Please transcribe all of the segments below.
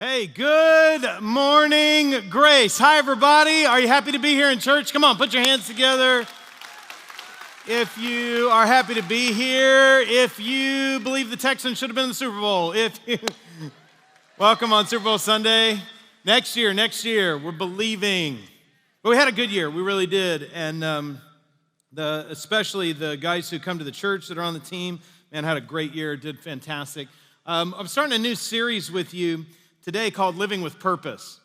Hey, good morning, Grace. Hi, everybody. Are you happy to be here in church? Come on, put your hands together. If you are happy to be here, if you believe the Texans should have been in the Super Bowl, welcome on Super Bowl Sunday. Next year, we're believing. But we had a good year, we really did. And especially the guys who come to the church that are on the team, man, had a great year, did fantastic. I'm starting a new series with you today called Living with Purpose.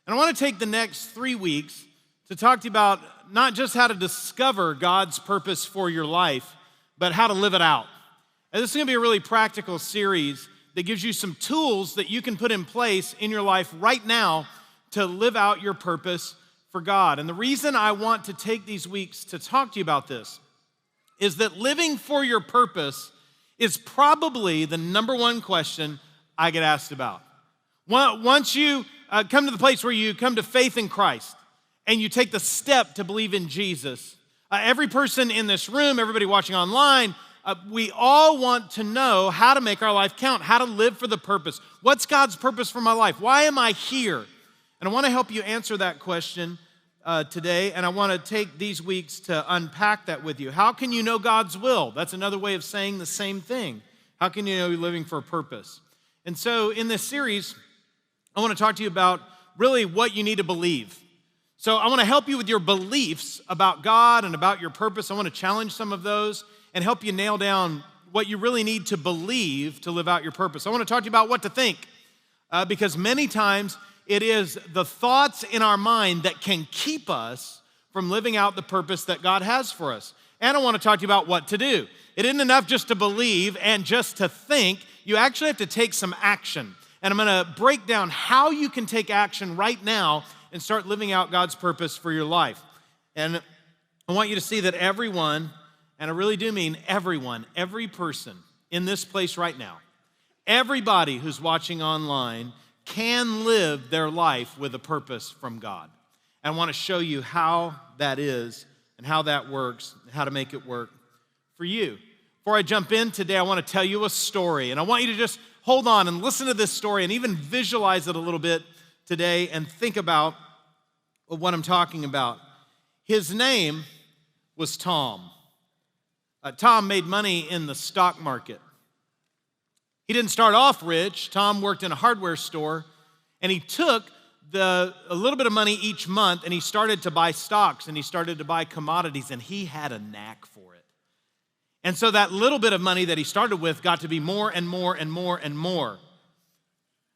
And I want to take the next 3 weeks to talk to you about not just how to discover God's purpose for your life, but how to live it out. And this is going to be a really practical series that gives you some tools that you can put in place in your life right now to live out your purpose for God. And the reason I want to take these weeks to talk to you about this is that living for your purpose is probably the number one question I get asked about. Once you come to the place where you come to faith in Christ and you take the step to believe in Jesus, every person in this room, everybody watching online, we all want to know how to make our life count, how to live for the purpose. What's God's purpose for my life? Why am I here? And I want to help you answer that question today, and I want to take these weeks to unpack that with you. How can you know God's will? That's another way of saying the same thing. How can you know you're living for a purpose? And so in this series, I want to talk to you about really what you need to believe. So I want to help you with your beliefs about God and about your purpose. I want to challenge some of those and help you nail down what you really need to believe to live out your purpose. I want to talk to you about what to think because many times it is the thoughts in our mind that can keep us from living out the purpose that God has for us. And I want to talk to you about what to do. It isn't enough just to believe and just to think. You actually have to take some action. And I'm going to break down how you can take action right now and start living out God's purpose for your life. And I want you to see that everyone, and I really do mean everyone, every person in this place right now, everybody who's watching online can live their life with a purpose from God. And I want to show you how that is and how that works and how to make it work for you. Before I jump in today, I want to tell you a story. And I want you to just hold on and listen to this story and even visualize it a little bit today and think about what I'm talking about. His name was Tom. Tom made money in the stock market. He didn't start off rich. Tom worked in a hardware store, and he took a little bit of money each month, and he started to buy stocks, and he started to buy commodities, and he had a knack for it. And so that little bit of money that he started with got to be more and more and more and more.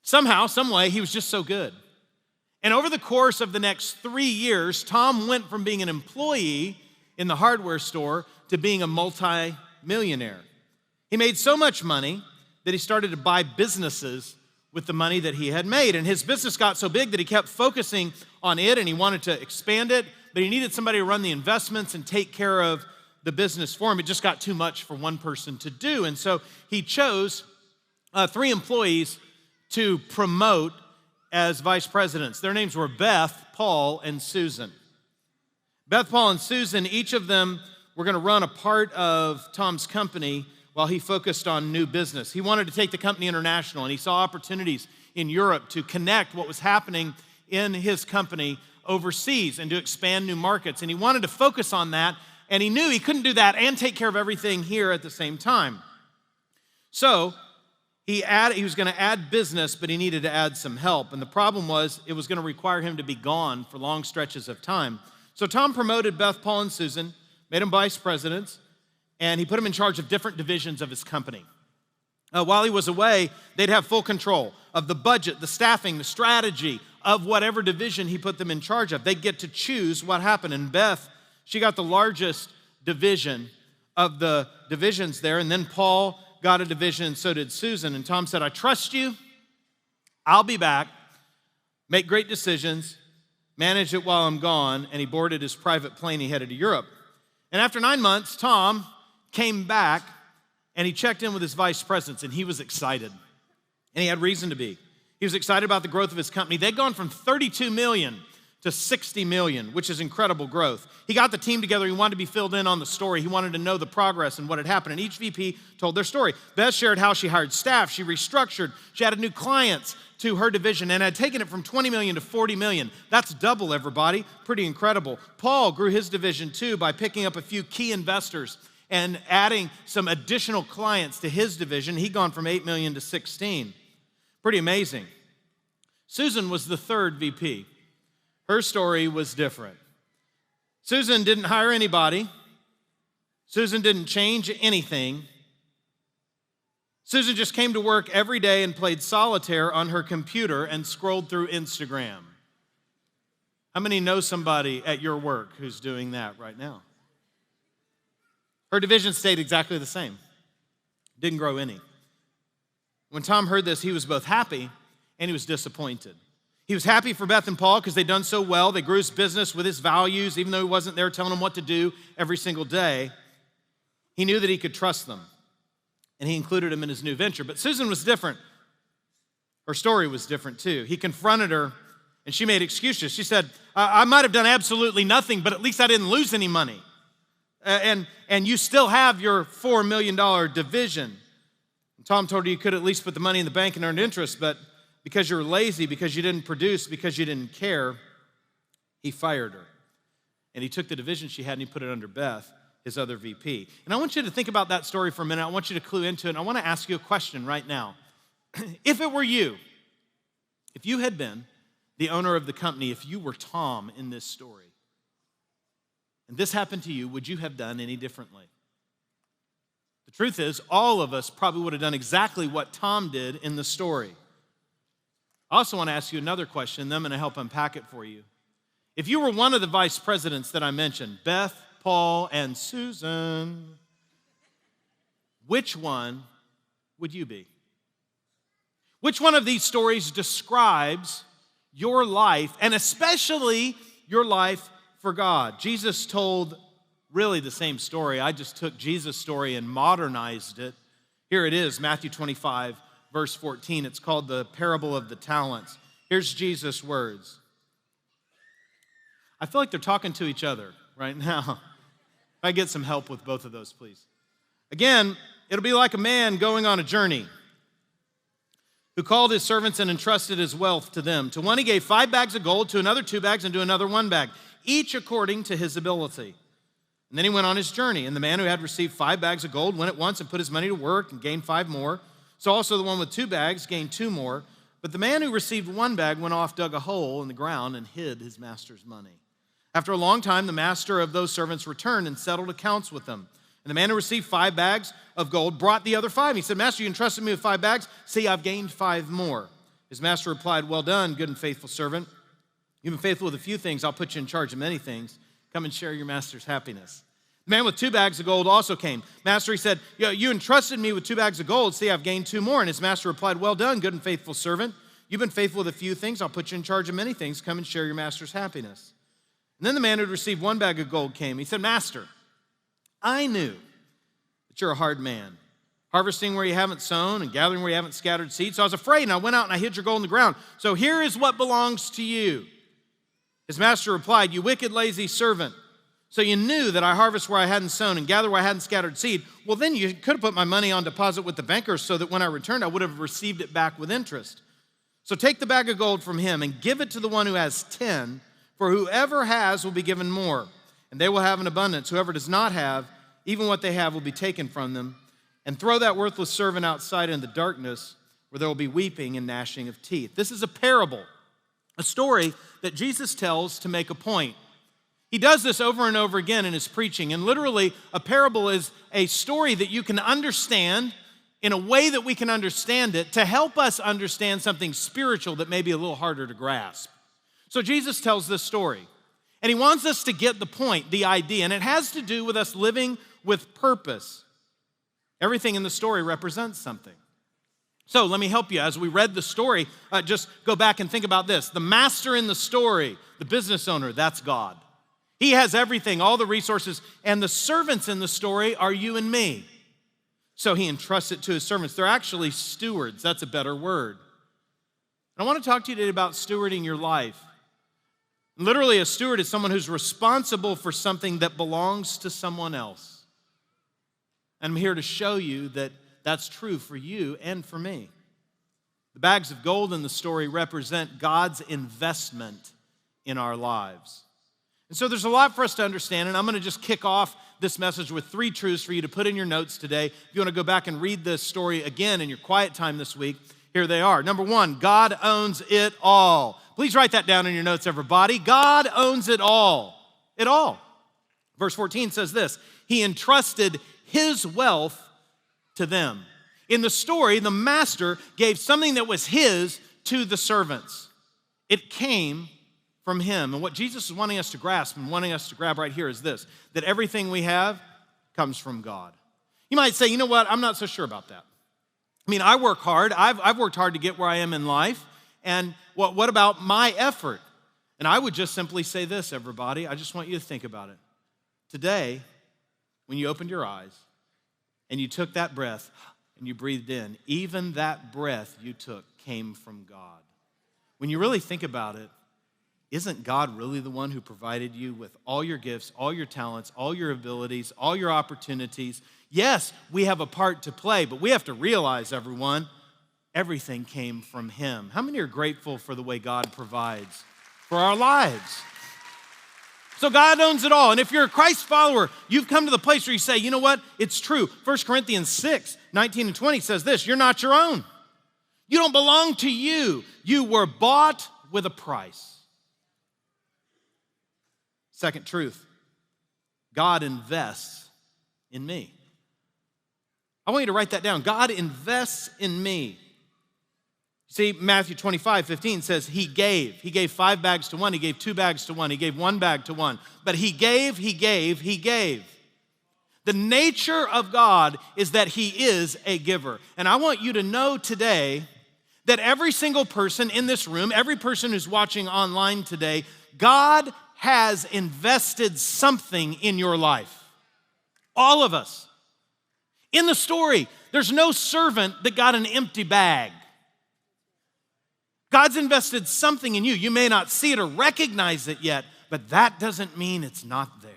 Somehow, some way, he was just so good. And over the course of the next 3 years, Tom went from being an employee in the hardware store to being a multi-millionaire. He made so much money that he started to buy businesses with the money that he had made. And his business got so big that he kept focusing on it and he wanted to expand it, but he needed somebody to run the investments and take care of the business for him. It just got too much for one person to do. And so he chose 3 employees to promote as vice presidents. Their names were Beth, Paul, and Susan. Beth, Paul, and Susan, each of them were going to run a part of Tom's company while he focused on new business. He wanted to take the company international, and he saw opportunities in Europe to connect what was happening in his company overseas and to expand new markets. And he wanted to focus on that, and he knew he couldn't do that and take care of everything here at the same time. So he was going to add business, but he needed to add some help. And the problem was it was going to require him to be gone for long stretches of time. So Tom promoted Beth, Paul, and Susan, made them vice presidents, and he put them in charge of different divisions of his company. While he was away, they'd have full control of the budget, the staffing, the strategy of whatever division he put them in charge of. They'd get to choose what happened. And Beth, she got the largest division of the divisions there. And then Paul got a division, and so did Susan. And Tom said, I trust you. I'll be back. Make great decisions. Manage it while I'm gone. And he boarded his private plane. He headed to Europe. And after 9 months, Tom came back, and he checked in with his vice presidents, and he was excited. And he had reason to be. He was excited about the growth of his company. They'd gone from 32 million to 60 million, which is incredible growth. He got the team together. He wanted to be filled in on the story. He wanted to know the progress and what had happened. And each VP told their story. Beth shared how she hired staff. She restructured. She added new clients to her division and had taken it from 20 million to 40 million. That's double, everybody. Pretty incredible. Paul grew his division too by picking up a few key investors and adding some additional clients to his division. He'd gone from 8 million to 16. Pretty amazing. Susan was the third VP. Her story was different. Susan didn't hire anybody. Susan didn't change anything. Susan just came to work every day and played solitaire on her computer and scrolled through Instagram. How many know somebody at your work who's doing that right now? Her division stayed exactly the same. Didn't grow any. When Tom heard this, he was both happy and he was disappointed. He was happy for Beth and Paul because they'd done so well. They grew his business with his values, even though he wasn't there telling them what to do every single day. He knew that he could trust them, and he included them in his new venture. But Susan was different. Her story was different too. He confronted her, and she made excuses. She said, I might have done absolutely nothing, but at least I didn't lose any money. And you still have your $4 million division. And Tom told her you could at least put the money in the bank and earn interest, but because you were lazy, because you didn't produce, because you didn't care, he fired her. And he took the division she had and he put it under Beth, his other VP. And I want you to think about that story for a minute. I want you to clue into it. And I want to ask you a question right now. If it were you, if you had been the owner of the company, if you were Tom in this story, and this happened to you, would you have done any differently? The truth is, all of us probably would have done exactly what Tom did in the story. I also want to ask you another question, and then I'm going to help unpack it for you. If you were one of the vice presidents that I mentioned, Beth, Paul, and Susan, which one would you be? Which one of these stories describes your life, and especially your life for God? Jesus told really the same story. I just took Jesus' story and modernized it. Here it is, Matthew 25, verse 14. It's called the parable of the talents. Here's Jesus' words. I feel like they're talking to each other right now. If I get some help with both of those, please. Again, it'll be like a man going on a journey who called his servants and entrusted his wealth to them. To one he gave 5 bags of gold, to another 2 bags, and to another 1 bag, each according to his ability. And then he went on his journey. And the man who had received 5 bags of gold went at once and put his money to work and gained 5 more. So also the one with 2 bags gained 2 more. But the man who received 1 bag went off, dug a hole in the ground, and hid his master's money. After a long time, the master of those servants returned and settled accounts with them. And the man who received 5 bags of gold brought the other 5. He said, Master, you entrusted me with 5 bags. See, I've gained 5 more. His master replied, well done, good and faithful servant. You've been faithful with a few things. I'll put you in charge of many things. Come and share your master's happiness. The man with 2 bags of gold also came. Master, he said, you entrusted me with 2 bags of gold. See, I've gained 2 more. And his master replied, well done, good and faithful servant. You've been faithful with a few things. I'll put you in charge of many things. Come and share your master's happiness. And then the man who had received 1 bag of gold came. He said, Master, I knew that you're a hard man, harvesting where you haven't sown and gathering where you haven't scattered seed. So I was afraid, and I went out and I hid your gold in the ground. So here is what belongs to you. His master replied, you wicked, lazy servant. So you knew that I harvest where I hadn't sown and gather where I hadn't scattered seed. Well, then you could have put my money on deposit with the bankers so that when I returned, I would have received it back with interest. So take the bag of gold from him and give it to the one who has 10, for whoever has will be given more, and they will have an abundance. Whoever does not have, even what they have will be taken from them. And throw that worthless servant outside in the darkness where there will be weeping and gnashing of teeth. This is a parable, a story that Jesus tells to make a point. He does this over and over again in his preaching, and literally a parable is a story that you can understand in a way that we can understand it to help us understand something spiritual that may be a little harder to grasp. So Jesus tells this story, and he wants us to get the point, the idea, and it has to do with us living with purpose. Everything in the story represents something. So let me help you. As we read the story, just go back and think about this. The master in the story, the business owner, that's God. He has everything, all the resources, and the servants in the story are you and me. So he entrusts it to his servants. They're actually stewards. That's a better word. And I want to talk to you today about stewarding your life. Literally, a steward is someone who's responsible for something that belongs to someone else. And I'm here to show you that that's true for you and for me. The bags of gold in the story represent God's investment in our lives. And so there's a lot for us to understand, and I'm going to just kick off this message with 3 truths for you to put in your notes today. If you want to go back and read this story again in your quiet time this week, here they are. Number 1, God owns it all. Please write that down in your notes, everybody. God owns it all. It all. Verse 14 says this, He entrusted His wealth to them. In the story, the master gave something that was his to the servants. It came from Him. And what Jesus is wanting us to grasp and wanting us to grab right here is this, that everything we have comes from God. You might say, you know what, I'm not so sure about that. I mean, I work hard. I've worked hard to get where I am in life. And what about my effort? And I would just simply say this, everybody. I just want you to think about it. Today, when you opened your eyes and you took that breath and you breathed in, even that breath you took came from God. When you really think about it, isn't God really the one who provided you with all your gifts, all your talents, all your abilities, all your opportunities? Yes, we have a part to play, but we have to realize, everyone, everything came from Him. How many are grateful for the way God provides for our lives? So God owns it all. And if you're a Christ follower, you've come to the place where you say, you know what? It's true. 1 Corinthians 6, 19 and 20 says this, you're not your own. You don't belong to you. You were bought with a price. Second truth, God invests in me. I want you to write that down. God invests in me. See, Matthew 25:15 says He gave. He gave 5 bags to one. He gave 2 bags to one. He gave 1 bag to one. But He gave. The nature of God is that He is a giver. And I want you to know today that every single person in this room, every person who's watching online today, God has invested something in your life. All of us. In the story, there's no servant that got an empty bag. God's invested something in you. You may not see it or recognize it yet, but that doesn't mean it's not there.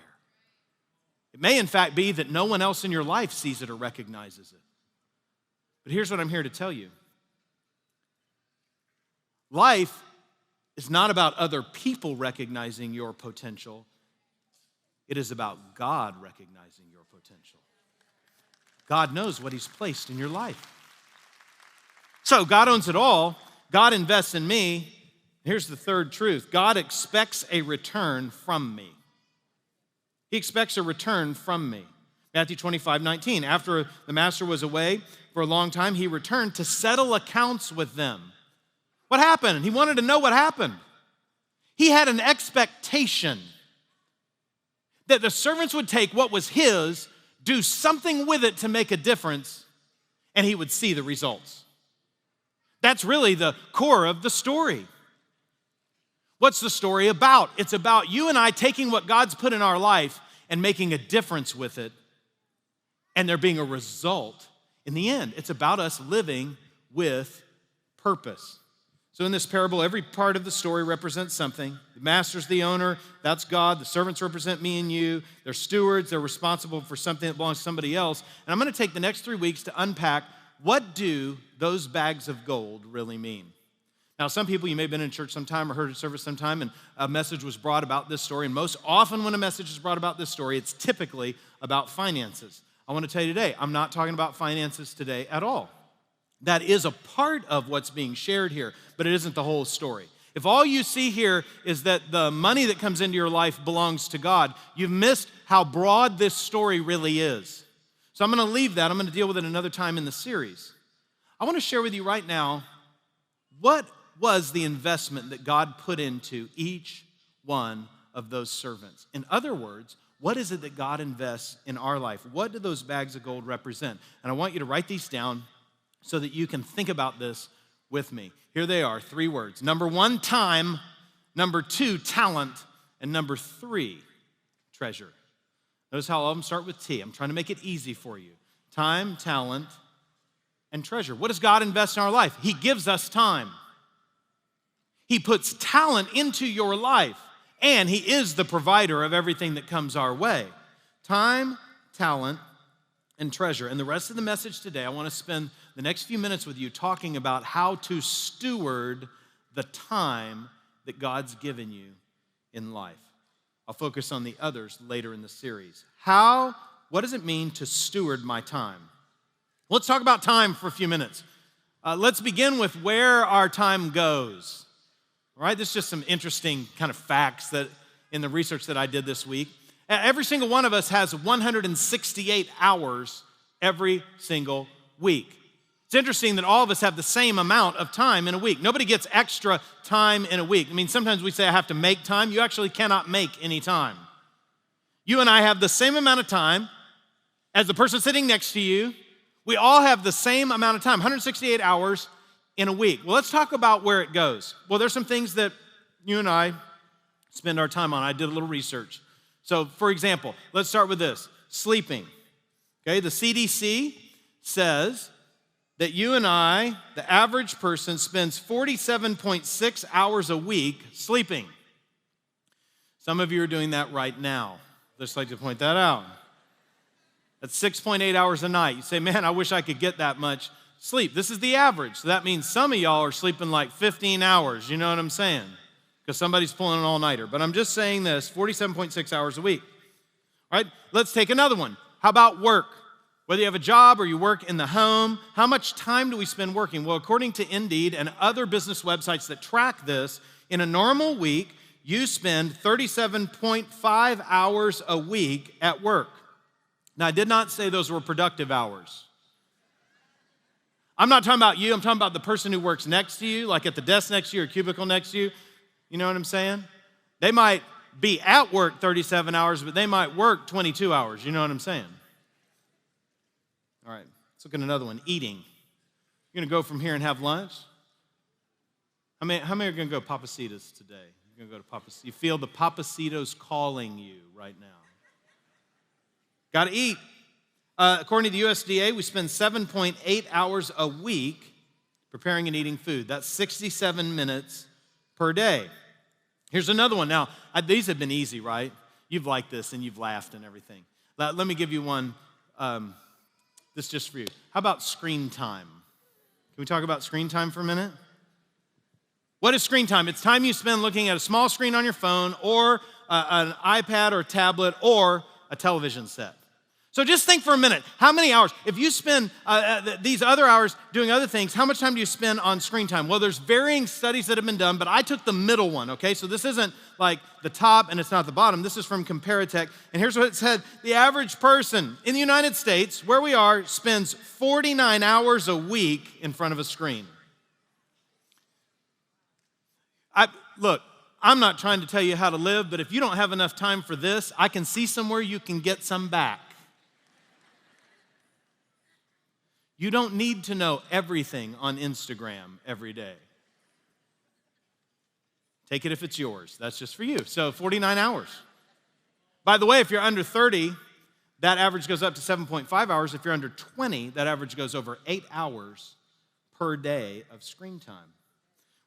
It may, in fact, be that no one else in your life sees it or recognizes it. But here's what I'm here to tell you. Life is not about other people recognizing your potential. It is about God recognizing your potential. God knows what He's placed in your life. So God owns it all. God invests in me. Here's the third truth. God expects a return from me. He expects a return from me. Matthew 25:19. After the master was away for a long time, he returned to settle accounts with them. What happened? He wanted to know what happened. He had an expectation that the servants would take what was his, do something with it to make a difference, and he would see the results. That's really the core of the story. What's the story about? It's about you and I taking what God's put in our life and making a difference with it, and there being a result in the end. It's about us living with purpose. So in this parable, every part of the story represents something. The master's the owner, that's God. The servants represent me and you. They're stewards, they're responsible for something that belongs to somebody else. And I'm gonna take the next 3 weeks to unpack what do those bags of gold really mean. Now, some people, you may have been in church sometime or heard a service sometime, and a message was brought about this story. And most often when a message is brought about this story, it's typically about finances. I wanna tell you today, I'm not talking about finances today at all. That is a part of what's being shared here, but it isn't the whole story. If all you see here is that the money that comes into your life belongs to God, you've missed how broad this story really is. So I'm gonna leave that. I'm gonna deal with it another time in the series. I wanna share with you right now, what was the investment that God put into each one of those servants? In other words, what is it that God invests in our life? What do those bags of gold represent? And I want you to write these down so that you can think about this with me. Here they are, 3 words. Number 1, time. Number 2, talent. And number 3, treasure. Notice how all of them start with T. I'm trying to make it easy for you. Time, talent, and treasure. What does God invest in our life? He gives us time. He puts talent into your life, and he is the provider of everything that comes our way. Time, talent, and treasure. And the rest of the message today, I want to spend the next few minutes with you talking about how to steward the time that God's given you in life. I'll focus on the others later in the series. What does it mean to steward my time? Let's talk about time for a few minutes. Let's begin with where our time goes. All right, this is just some interesting kind of facts that in the research that I did this week. Every single one of us has 168 hours every single week. It's interesting that all of us have the same amount of time in a week. Nobody gets extra time in a week. I mean, sometimes we say I have to make time. You actually cannot make any time. You and I have the same amount of time as the person sitting next to you. We all have the same amount of time, 168 hours in a week. Well, let's talk about where it goes. Well, there's some things that you and I spend our time on. I did a little research. So, for example, let's start with this, sleeping. Okay, the CDC says that you and I, the average person, spends 47.6 hours a week sleeping. Some of you are doing that right now. Just like to point that out. That's 6.8 hours a night. You say, man, I wish I could get that much sleep. This is the average. So that means some of y'all are sleeping like 15 hours. You know what I'm saying? Because somebody's pulling an all-nighter. But I'm just saying this, 47.6 hours a week. All right, let's take another one. How about work? Whether you have a job or you work in the home, how much time do we spend working? Well, according to Indeed and other business websites that track this, in a normal week, you spend 37.5 hours a week at work. Now, I did not say those were productive hours. I'm not talking about you. I'm talking about the person who works next to you, like at the desk next to you or cubicle next to you. You know what I'm saying? They might be at work 37 hours, but they might work 22 hours. You know what I'm saying? All right, let's look at another one, eating. You're going to go from here and have lunch? How many are going to go Papacitos today? You're going to go to Papacitos. You feel the Papacitos calling you right now. Got to eat. According to the USDA, we spend 7.8 hours a week preparing and eating food. That's 67 minutes per day. Here's another one. Now, these have been easy, right? You've liked this and you've laughed and everything. Let me give you one. This is just for you. How about screen time? Can we talk about screen time for a minute? What is screen time? It's time you spend looking at a small screen on your phone or an iPad or tablet or a television set. So just think for a minute, how many hours? If you spend these other hours doing other things, how much time do you spend on screen time? Well, there's varying studies that have been done, but I took the middle one, okay? So this isn't like the top and it's not the bottom. This is from Comparitech, and here's what it said. The average person in the United States, where we are, spends 49 hours a week in front of a screen. Look, I'm not trying to tell you how to live, but if you don't have enough time for this, I can see somewhere you can get some back. You don't need to know everything on Instagram every day. Take it if it's yours. That's just for you. So 49 hours. By the way, if you're under 30, that average goes up to 7.5 hours. If you're under 20, that average goes over 8 hours per day of screen time.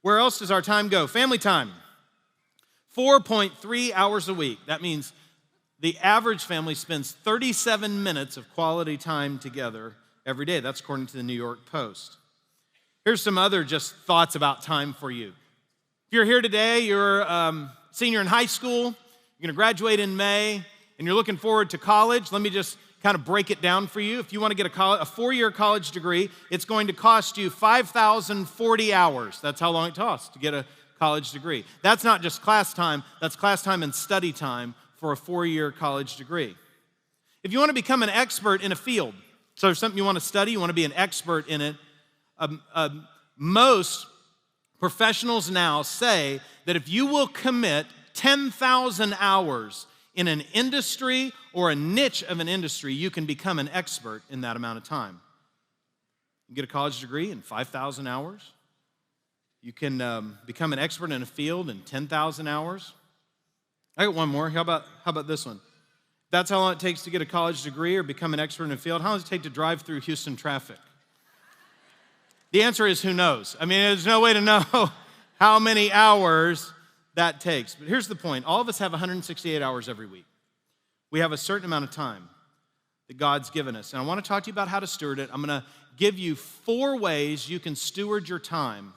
Where else does our time go? Family time. 4.3 hours a week. That means the average family spends 37 minutes of quality time together every day. That's according to the New York Post. Here's some other just thoughts about time for you. If you're here today, you're a senior in high school, you're going to graduate in May, and you're looking forward to college, let me just kind of break it down for you. If you want to get a 4-year college degree, it's going to cost you 5,040 hours. That's how long it costs to get a college degree. That's not just class time, that's class time and study time for a 4-year college degree. If you want to become an expert in a field, so there's something you want to study, you want to be an expert in it, most professionals now say that if you will commit 10,000 hours in an industry or a niche of an industry, you can become an expert in that amount of time. You get a college degree in 5,000 hours. You can become an expert in a field in 10,000 hours. I got one more. How about this one? That's how long it takes to get a college degree or become an expert in a field. How long does it take to drive through Houston traffic? The answer is who knows? I mean, there's no way to know how many hours that takes. But here's the point. All of us have 168 hours every week. We have a certain amount of time that God's given us. And I want to talk to you about how to steward it. I'm going to give you 4 ways you can steward your time.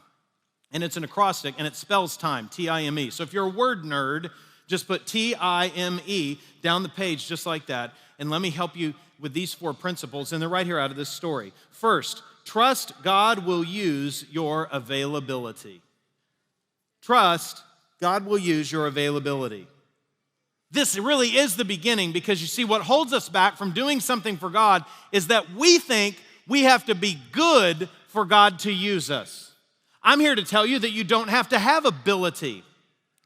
And it's an acrostic, and it spells time, T-I-M-E. So if you're a word nerd, just put T-I-M-E down the page just like that. And let me help you with these 4 principles, and they're right here out of this story. First, trust God will use your availability. Trust God will use your availability. This really is the beginning, because you see, what holds us back from doing something for God is that we think we have to be good for God to use us. I'm here to tell you that you don't have to have ability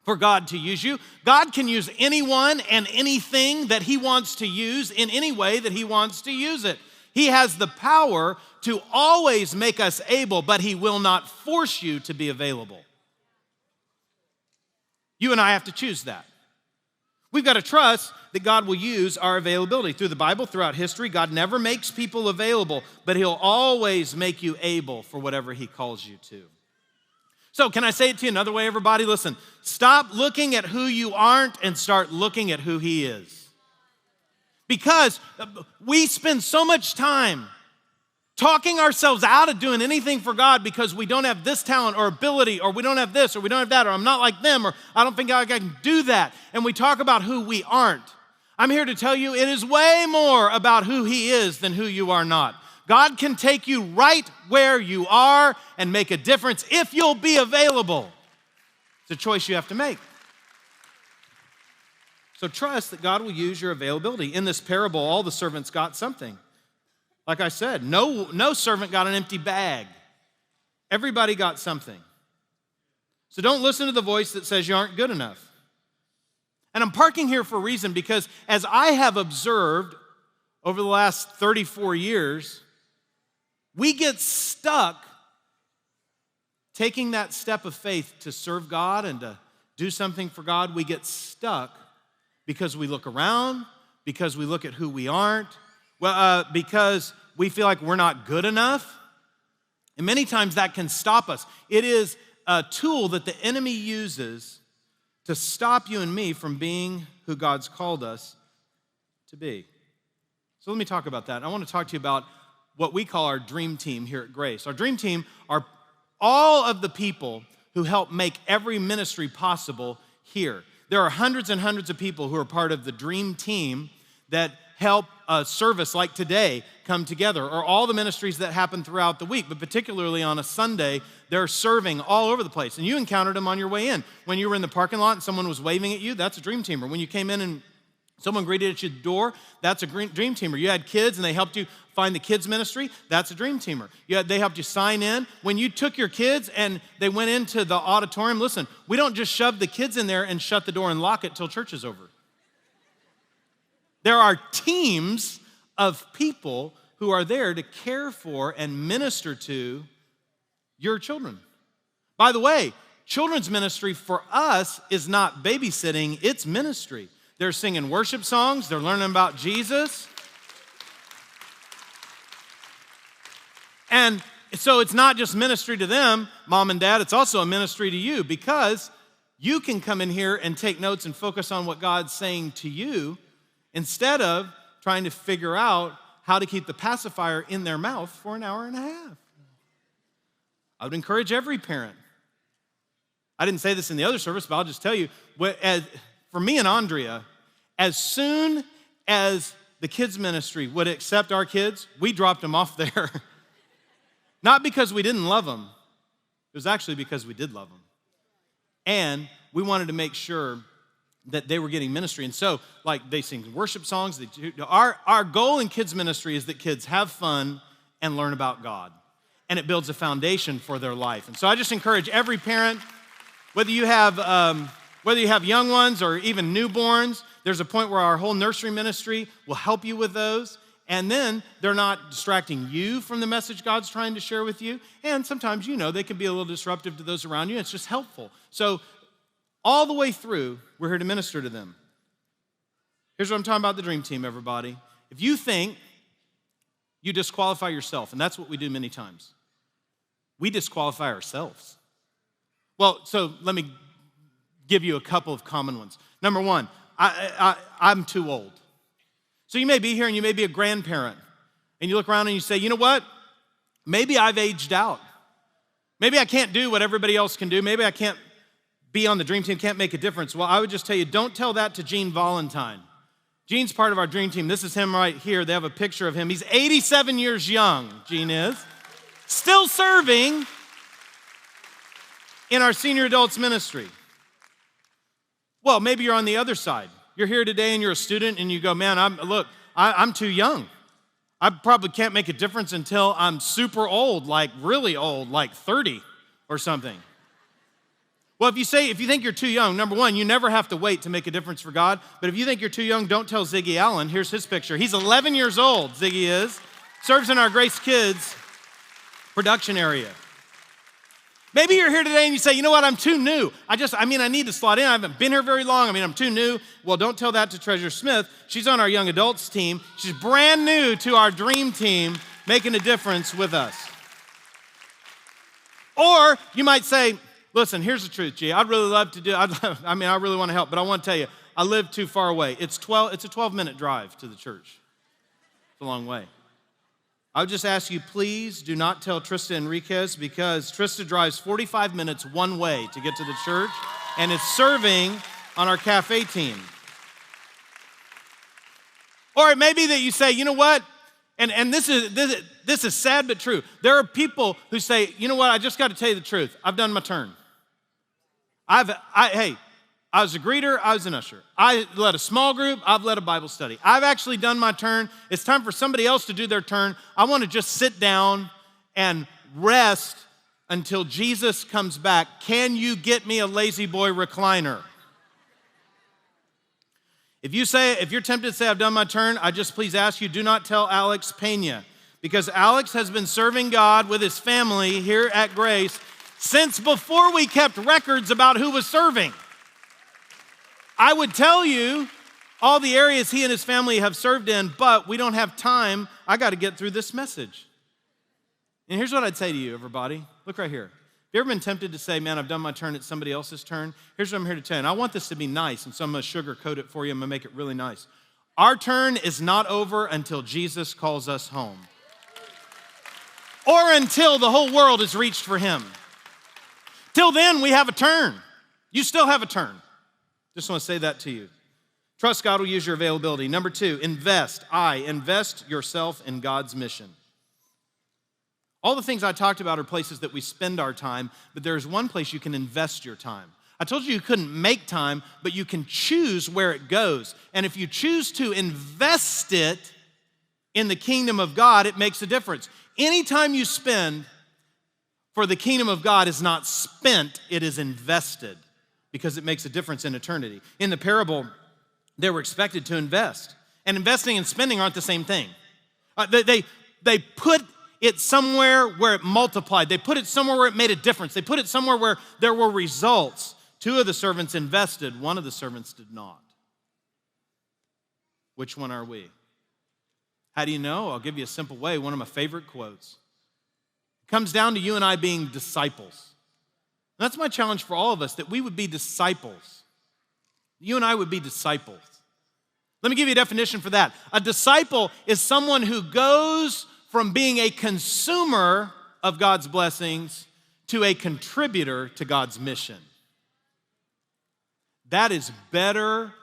for God to use you. God can use anyone and anything that He wants to use in any way that He wants to use it. He has the power to always make us able, but He will not force you to be available. You and I have to choose that. We've got to trust that God will use our availability. Through the Bible, throughout history, God never makes people available, but He'll always make you able for whatever He calls you to. So can I say it to you another way, everybody? Listen, stop looking at who you aren't and start looking at who He is. Because we spend so much time talking ourselves out of doing anything for God because we don't have this talent or ability, or we don't have this, or we don't have that, or I'm not like them, or I don't think I can do that. And we talk about who we aren't. I'm here to tell you it is way more about who He is than who you are not. God can take you right where you are and make a difference if you'll be available. It's a choice you have to make. So trust that God will use your availability. In this parable, all the servants got something. Like I said, no servant got an empty bag. Everybody got something. So don't listen to the voice that says you aren't good enough. And I'm parking here for a reason, because as I have observed over the last 34 years, we get stuck taking that step of faith to serve God and to do something for God. We get stuck because we look around, because we look at who we aren't, because we feel like we're not good enough. And many times that can stop us. It is a tool that the enemy uses to stop you and me from being who God's called us to be. So let me talk about that. I want to talk to you about what we call our dream team here at Grace. Our dream team are all of the people who help make every ministry possible here. There are hundreds and hundreds of people who are part of the dream team that help a service like today come together, or all the ministries that happen throughout the week, but particularly on a Sunday, they're serving all over the place. And you encountered them on your way in. When you were in the parking lot and someone was waving at you, that's a dream teamer. When you came in and someone greeted at your door, that's a dream teamer. You had kids and they helped you find the kids ministry, that's a dream teamer. They helped you sign in. When you took your kids and they went into the auditorium, listen, we don't just shove the kids in there and shut the door and lock it till church is over. There are teams of people who are there to care for and minister to your children. By the way, children's ministry for us is not babysitting, it's ministry. They're singing worship songs, they're learning about Jesus. And so it's not just ministry to them, mom and dad, it's also a ministry to you, because you can come in here and take notes and focus on what God's saying to you instead of trying to figure out how to keep the pacifier in their mouth for an hour and a half. I would encourage every parent. I didn't say this in the other service, but I'll just tell you, for me and Andrea, as soon as the kids ministry would accept our kids, we dropped them off there. Not because we didn't love them. It was actually because we did love them. And we wanted to make sure that they were getting ministry. And so, like, they sing worship songs. Our goal in kids ministry is that kids have fun and learn about God. And it builds a foundation for their life. And so I just encourage every parent, whether you have young ones or even newborns, there's a point where our whole nursery ministry will help you with those. And then they're not distracting you from the message God's trying to share with you. And sometimes, they can be a little disruptive to those around you. It's just helpful. So all the way through, we're here to minister to them. Here's what I'm talking about, the dream team, everybody. If you think you disqualify yourself, and that's what we do many times, we disqualify ourselves. Well, so let me give you a couple of common ones. Number one, I'm too old. So you may be here and you may be a grandparent, and you look around and you say, you know what? Maybe I've aged out. Maybe I can't do what everybody else can do. Maybe I can't be on the dream team, can't make a difference. Well, I would just tell you, don't tell that to Gene Valentine. Gene's part of our dream team. This is him right here. They have a picture of him. He's 87 years young, Gene is. Still serving in our senior adults ministry. Well, maybe you're on the other side. You're here today and you're a student and you go, man, I'm too young. I probably can't make a difference until I'm super old, like really old, like 30 or something. Well, if you think you're too young, number one, you never have to wait to make a difference for God. But if you think you're too young, don't tell Ziggy Allen. Here's his picture. He's 11 years old, Ziggy is. Serves in our Grace Kids production area. Maybe you're here today and you say, you know what, I'm too new. I need to slot in. I haven't been here very long. I'm too new. Well, don't tell that to Treasure Smith. She's on our young adults team. She's brand new to our dream team, making a difference with us. Or you might say, listen, here's the truth, G. I'd really love to do, I really want to help, but I want to tell you, I live too far away. It's a 12-minute drive to the church. It's a long way. I would just ask you, please do not tell Trista Enriquez, because Trista drives 45 minutes one way to get to the church, and it's serving on our cafe team. Or it may be that you say, you know what, and this is sad but true. There are people who say, you know what, I just got to tell you the truth. I've done my turn. I was a greeter, I was an usher. I led a small group, I've led a Bible study. I've actually done my turn. It's time for somebody else to do their turn. I want to just sit down and rest until Jesus comes back. Can you get me a lazy boy recliner? If you're tempted to say, I've done my turn, I just please ask you, do not tell Alex Pena, because Alex has been serving God with his family here at Grace since before we kept records about who was serving. I would tell you all the areas he and his family have served in, but we don't have time. I got to get through this message. And here's what I'd say to you, everybody. Look right here. Have you ever been tempted to say, man, I've done my turn, it's somebody else's turn? Here's what I'm here to tell you. And I want this to be nice, and so I'm going to sugarcoat it for you. I'm going to make it really nice. Our turn is not over until Jesus calls us home, or until the whole world is reached for him. Till then, we have a turn. You still have a turn. Just want to say that to you. Trust God will use your availability. Number two, invest. Invest yourself in God's mission. All the things I talked about are places that we spend our time, but there's one place you can invest your time. I told you couldn't make time, but you can choose where it goes. And if you choose to invest it in the kingdom of God, it makes a difference. Anytime you spend for the kingdom of God is not spent, it is invested, because it makes a difference in eternity. In the parable, they were expected to invest. And investing and spending aren't the same thing. They put it somewhere where it multiplied. They put it somewhere where it made a difference. They put it somewhere where there were results. 2 of the servants invested, 1 of the servants did not. Which one are we? How do you know? I'll give you a simple way. One of my favorite quotes. It comes down to you and I being disciples. And that's my challenge for all of us, that we would be disciples. You and I would be disciples. Let me give you a definition for that. A disciple is someone who goes from being a consumer of God's blessings to a contributor to God's mission. That is better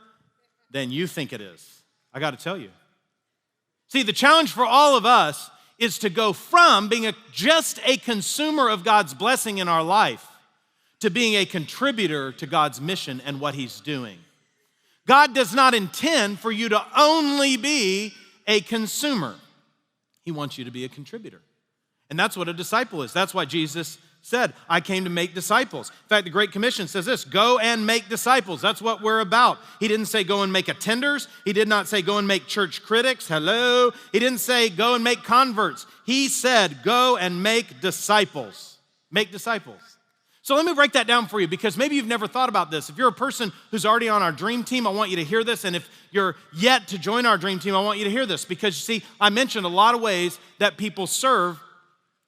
than you think it is. I got to tell you. See, the challenge for all of us is to go from being just a consumer of God's blessing in our life to being a contributor to God's mission and what he's doing. God does not intend for you to only be a consumer. He wants you to be a contributor. And that's what a disciple is. That's why Jesus said, I came to make disciples. In fact, the Great Commission says this, go and make disciples. That's what we're about. He didn't say go and make attenders. He did not say go and make church critics. Hello. He didn't say go and make converts. He said go and make disciples. Make disciples. So let me break that down for you, because maybe you've never thought about this. If you're a person who's already on our dream team, I want you to hear this. And if you're yet to join our dream team, I want you to hear this, because you see, I mentioned a lot of ways that people serve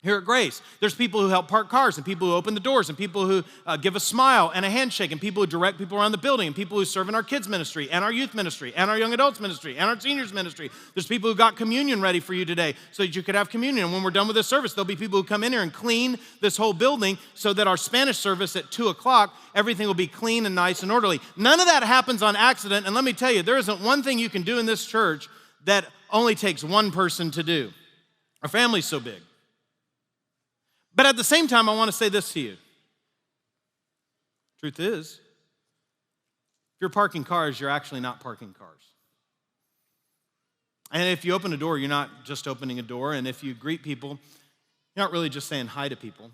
Here at Grace, there's people who help park cars and people who open the doors and people who give a smile and a handshake and people who direct people around the building and people who serve in our kids ministry and our youth ministry and our young adults ministry and our seniors ministry. There's people who got communion ready for you today so that you could have communion. And when we're done with this service, there'll be people who come in here and clean this whole building so that our Spanish service at 2 o'clock, everything will be clean and nice and orderly. None of that happens on accident. And let me tell you, there isn't one thing you can do in this church that only takes one person to do. Our family's so big. But at the same time, I want to say this to you. Truth is, if you're parking cars, you're actually not parking cars. And if you open a door, you're not just opening a door. And if you greet people, you're not really just saying hi to people.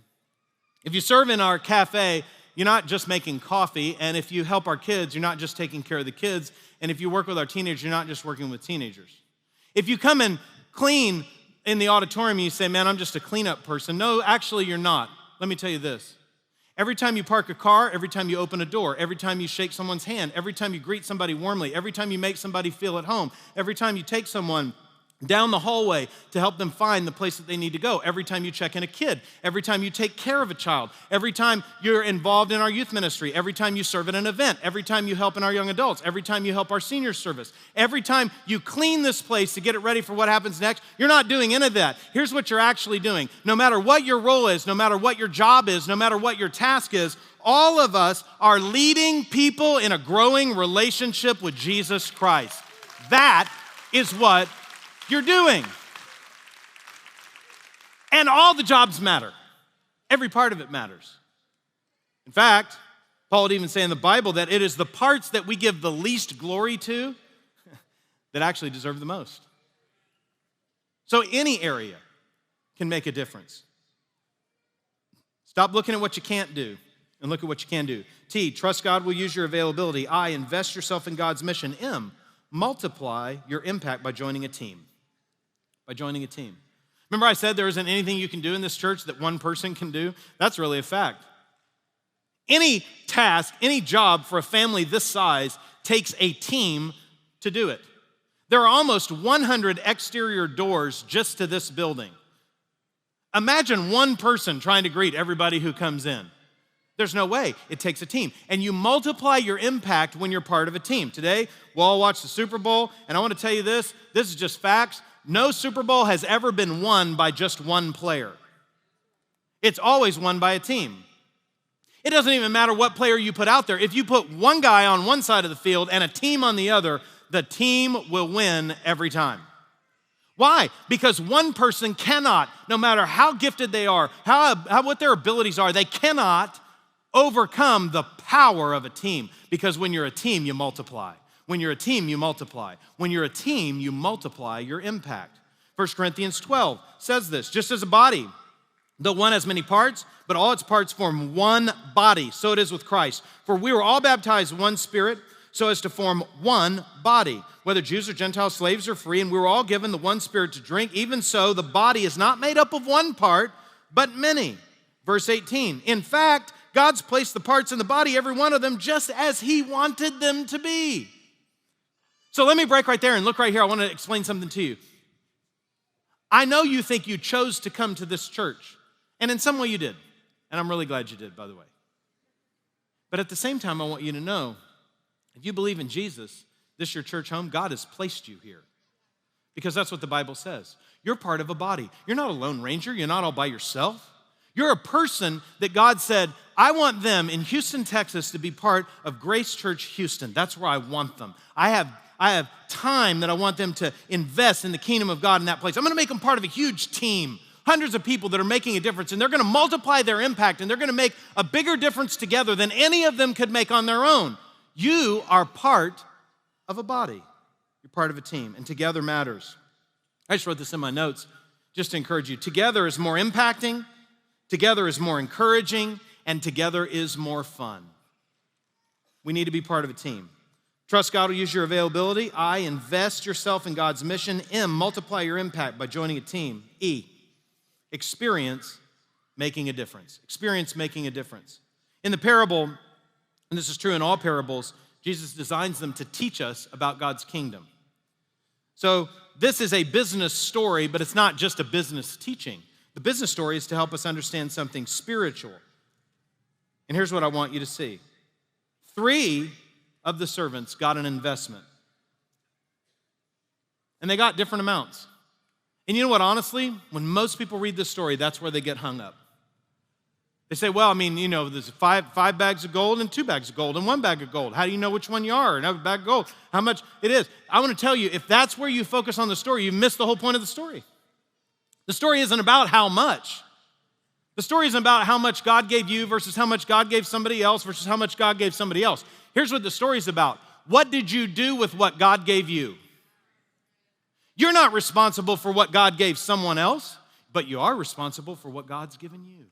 If you serve in our cafe, you're not just making coffee. And if you help our kids, you're not just taking care of the kids. And if you work with our teenagers, you're not just working with teenagers. If you come and clean in the auditorium, you say, man, I'm just a cleanup person. No, actually, you're not. Let me tell you this. Every time you park a car, every time you open a door, every time you shake someone's hand, every time you greet somebody warmly, every time you make somebody feel at home, every time you take someone down the hallway to help them find the place that they need to go, every time you check in a kid, every time you take care of a child, every time you're involved in our youth ministry, every time you serve at an event, every time you help in our young adults, every time you help our senior service, every time you clean this place to get it ready for what happens next, you're not doing any of that. Here's what you're actually doing. No matter what your role is, no matter what your job is, no matter what your task is, all of us are leading people in a growing relationship with Jesus Christ. That is what you're doing. And all the jobs matter. Every part of it matters. In fact, Paul would even say in the Bible that it is the parts that we give the least glory to that actually deserve the most. So any area can make a difference. Stop looking at what you can't do and look at what you can do. T, trust God will use your availability. I, invest yourself in God's mission. M, multiply your impact by joining a team. By joining a team. Remember I said there isn't anything you can do in this church that one person can do? That's really a fact. Any task, any job for a family this size takes a team to do it. There are almost 100 exterior doors just to this building. Imagine one person trying to greet everybody who comes in. There's no way. It takes a team. And you multiply your impact when you're part of a team. Today, we'll all watch the Super Bowl, and I want to tell you this is just facts. No Super Bowl has ever been won by just one player. It's always won by a team. It doesn't even matter what player you put out there. If you put one guy on one side of the field and a team on the other, the team will win every time. Why? Because one person cannot, no matter how gifted they are, what their abilities are, they cannot overcome the power of a team. Because when you're a team, you multiply. When you're a team, you multiply. When you're a team, you multiply your impact. 1 Corinthians 12 says this, just as a body, though one has many parts, but all its parts form one body, so it is with Christ. For we were all baptized in one spirit, so as to form one body, whether Jews or Gentiles, slaves or free, and we were all given the one spirit to drink. Even so, the body is not made up of one part, but many. Verse 18, in fact, God's placed the parts in the body, every one of them, just as he wanted them to be. So let me break right there and look right here. I want to explain something to you. I know you think you chose to come to this church, and in some way you did. And I'm really glad you did, by the way. But at the same time, I want you to know, if you believe in Jesus, this is your church home, God has placed you here. Because that's what the Bible says. You're part of a body. You're not a lone ranger. You're not all by yourself. You're a person that God said, I want them in Houston, Texas to be part of Grace Church Houston. That's where I want them. I have time that I want them to invest in the kingdom of God in that place. I'm going to make them part of a huge team, hundreds of people that are making a difference, and they're going to multiply their impact, and they're going to make a bigger difference together than any of them could make on their own. You are part of a body. You're part of a team, and together matters. I just wrote this in my notes just to encourage you. Together is more impacting, together is more encouraging, and together is more fun. We need to be part of a team. Trust God will use your availability. I, invest yourself in God's mission. M, multiply your impact by joining a team. E, experience making a difference. Experience making a difference. In the parable, and this is true in all parables, Jesus designs them to teach us about God's kingdom. So this is a business story, but it's not just a business teaching. The business story is to help us understand something spiritual. And here's what I want you to see. 3 of the servants got an investment. And they got different amounts. And you know what, honestly, when most people read this story, that's where they get hung up. They say, well, I mean, there's five bags of gold and 2 bags of gold and 1 bag of gold. How do you know which one you are? And have a bag of gold, how much it is? I want to tell you, if that's where you focus on the story, you miss the whole point of the story. The story isn't about how much. The story isn't about how much God gave you versus how much God gave somebody else versus how much God gave somebody else. Here's what the story's about. What did you do with what God gave you? You're not responsible for what God gave someone else, but you are responsible for what God's given you.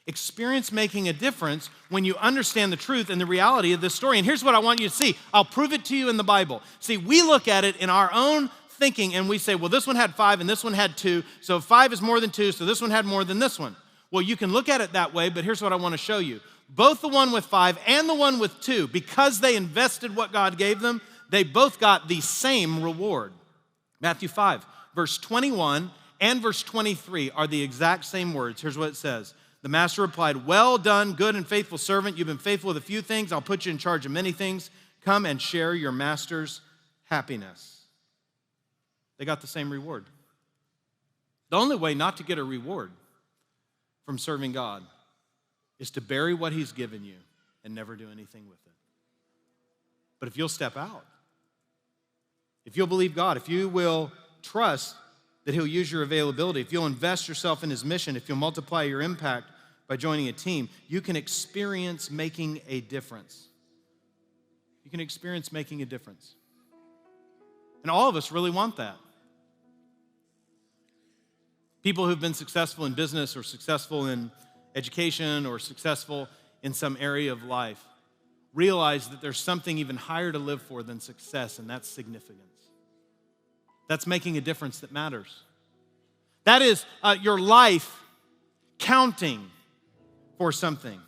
Experience making a difference when you understand the truth and the reality of this story. And here's what I want you to see. I'll prove it to you in the Bible. See, we look at it in our own thinking and we say, well, this one had 5 and this one had 2, so 5 is more than 2, so this one had more than this one. Well, you can look at it that way, but here's what I want to show you. Both the one with 5 and the one with 2, because they invested what God gave them, they both got the same reward. Matthew 5, verse 21 and verse 23 are the exact same words. Here's what it says. The master replied, well done, good and faithful servant. You've been faithful with a few things. I'll put you in charge of many things. Come and share your master's happiness. They got the same reward. The only way not to get a reward from serving God is to bury what he's given you and never do anything with it. But if you'll step out, if you'll believe God, if you will trust that he'll use your availability, if you'll invest yourself in his mission, if you'll multiply your impact by joining a team, you can experience making a difference. You can experience making a difference. And all of us really want that. People who've been successful in business or successful in education or successful in some area of life realize that there's something even higher to live for than success, and that's significance. That's making a difference that matters. That is your life counting for something.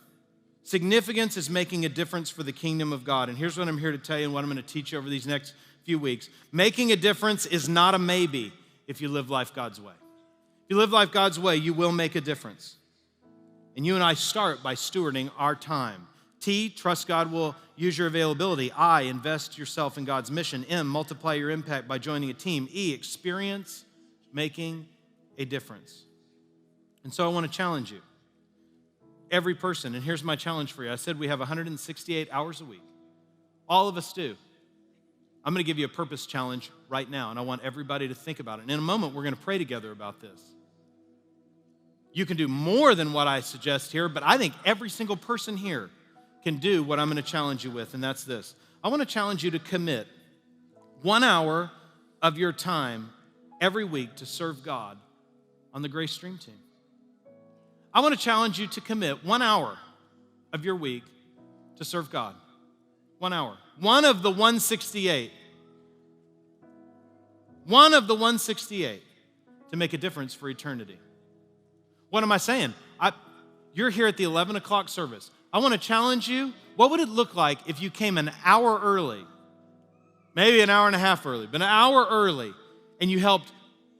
Significance is making a difference for the kingdom of God. And here's what I'm here to tell you and what I'm going to teach you over these next few weeks. Making a difference is not a maybe if you live life God's way. If you live life God's way, you will make a difference. And you and I start by stewarding our time. T, trust God will use your availability. I, invest yourself in God's mission. M, multiply your impact by joining a team. E, experience making a difference. And so I want to challenge you. Every person, and here's my challenge for you. I said we have 168 hours a week. All of us do. I'm going to give you a purpose challenge right now, and I want everybody to think about it. And in a moment, we're going to pray together about this. You can do more than what I suggest here, but I think every single person here can do what I'm going to challenge you with, and that's this. I want to challenge you to commit 1 hour of your time every week to serve God on the Grace Stream team. I want to challenge you to commit 1 hour of your week to serve God. 1 hour. One of the 168. One of the 168 to make a difference for eternity. What am I saying? You're here at the 11 o'clock service. I want to challenge you. What would it look like if you came an hour early, maybe an hour and a half early, but an hour early, and you helped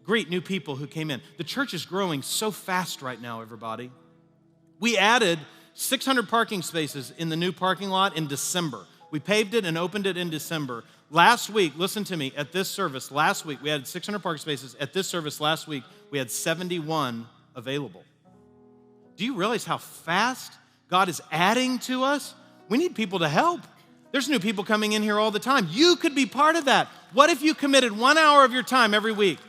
greet new people who came in? The church is growing so fast right now, everybody. We added 600 parking spaces in the new parking lot in December. We paved it and opened it in December. Last week, listen to me, at this service, last week, we had 600 parking spaces. At this service last week, we had 71 available. Do you realize how fast God is adding to us? We need people to help. There's new people coming in here all the time. You could be part of that. What if you committed 1 hour of your time every week?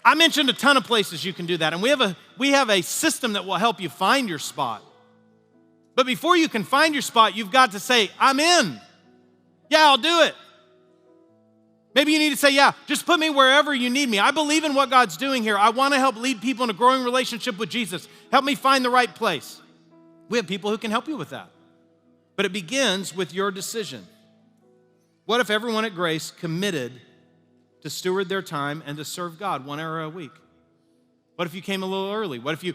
I mentioned a ton of places you can do that, and we have a system that will help you find your spot. But before you can find your spot, you've got to say, I'm in. Yeah, I'll do it. Maybe you need to say, yeah, just put me wherever you need me. I believe in what God's doing here. I want to help lead people in a growing relationship with Jesus. Help me find the right place. We have people who can help you with that. But it begins with your decision. What if everyone at Grace committed to steward their time and to serve God 1 hour a week? What if you came a little early? What if you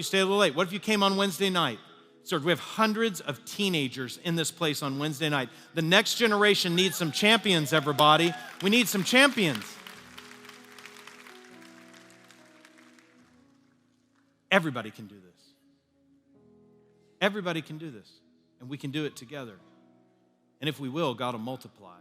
stayed a little late? What if you came on Wednesday night? Sir, we have hundreds of teenagers in this place on Wednesday night. The next generation needs some champions, everybody. We need some champions. Everybody can do this. Everybody can do this, and we can do it together. And if we will, God will multiply